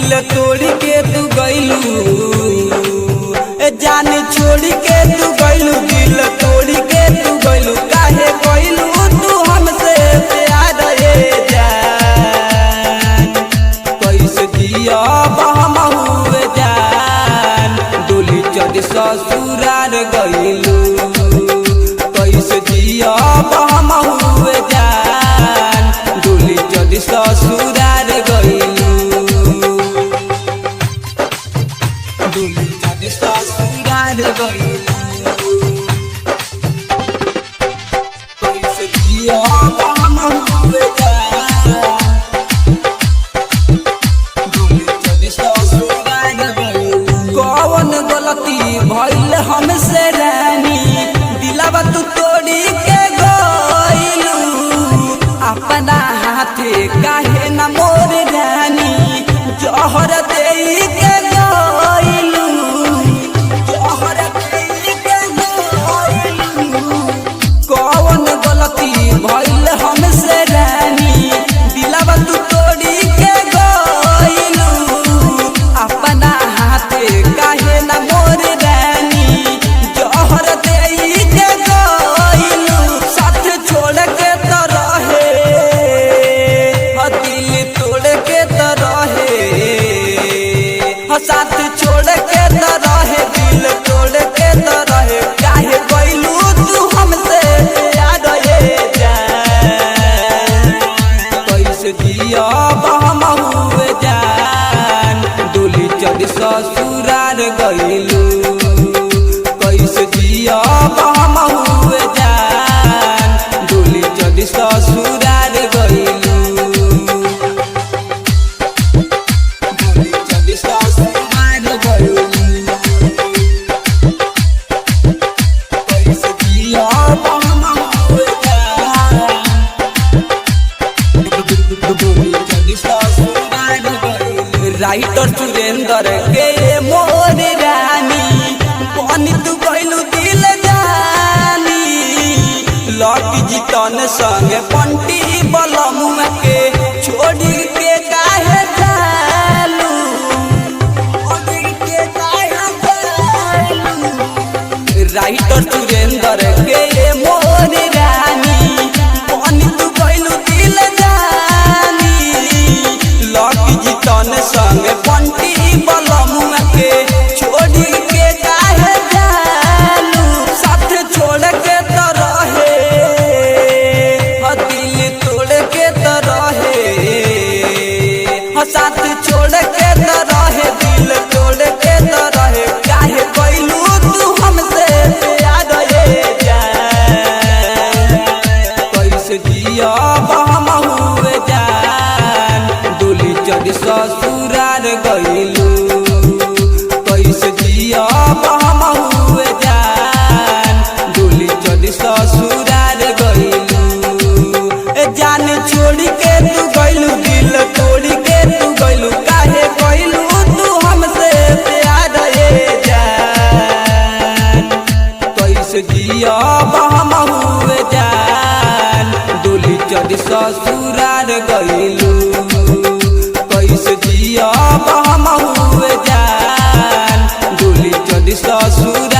दिल तोड़ के तू गइलू, जान छोड़ के तू गइलू, दिल तोड़ के तू गइलू। काहे गइलू तू हमसे प्यार ये जान, कैसे दिया हम हुए जान। डोली चढ़ ससुराल गइलू, कैसे दिया हम हुए जान। डोली चढ़ ससुराल गइलू, डोली चढ़ ससुराल गइलू। कैसे दिया हम हुए जान, डोली चढ़ ससुराल गइलू। कौन गलती भइल हमसे रानी, दिलवा तू तोड़ी के गइलू। अपना हाथे काहे न मोर रानी जहर देई के गइलू, जहर देई के गइलू। कौन गलती भइल हमसे रानी, दिलवा तू तोड़ी के गइलू। अपना हाथे काहे न मोर रानी जहर देई के गइलू। साथ छोड़ के तो रहे, दिल तोड़ के तो रहे, साथ छोड़ के तो रहे, दिल तोड़ के तो रहे। काहे गइलू तू हमसे प्यार ये जान, कैसे दिया हम हुए जान। डोली चढ़ ससुराल गइलू, कैसे दिया हम हुए जान। डोली चढ़ ससुराल गइलू, डोली चढ़ ससुराल गइलू। कैसे दिया हम हुए जान, डोली चढ़ ससुराल गइलू। राइटर सुरेंद्र के मोर रानी, पानी तू गइलू दिल जानी। लक जीतन संग पंटी बलमुआ के छोड़ी के काहे जालू, छोड़ी के काहे जालू। राइटर सुरेंद्र के मोर रानी, पानी तू गइलू दिल जानी। लक जीतन संग पंटी बलमुआ के छोड़ी के काहे जालू। साथ छोड़ के तो रहे, दिल तोड़ के तो रहे, साथ छोड़ के तो रहे, दिल तोड़ के तो रहे। काहे गइलू तू हमसे प्यार ये जान, कैसे दिया हम हुए जान। डोली चढ़ ससुराल गइलू, कैसे दिया हम हुए जान। डोली चढ़ ससुराल गइलू, जान छोड़ के तू गइलू, दिल तोड़ के तू गइलू। काहे गइलू तू हमसे प्यार ये जान, कैसे दिया हम हुए जान। डोली चढ़ ससुराल गइलू, कैसे दिया हम हुए जान। डोली चढ़ ससुराल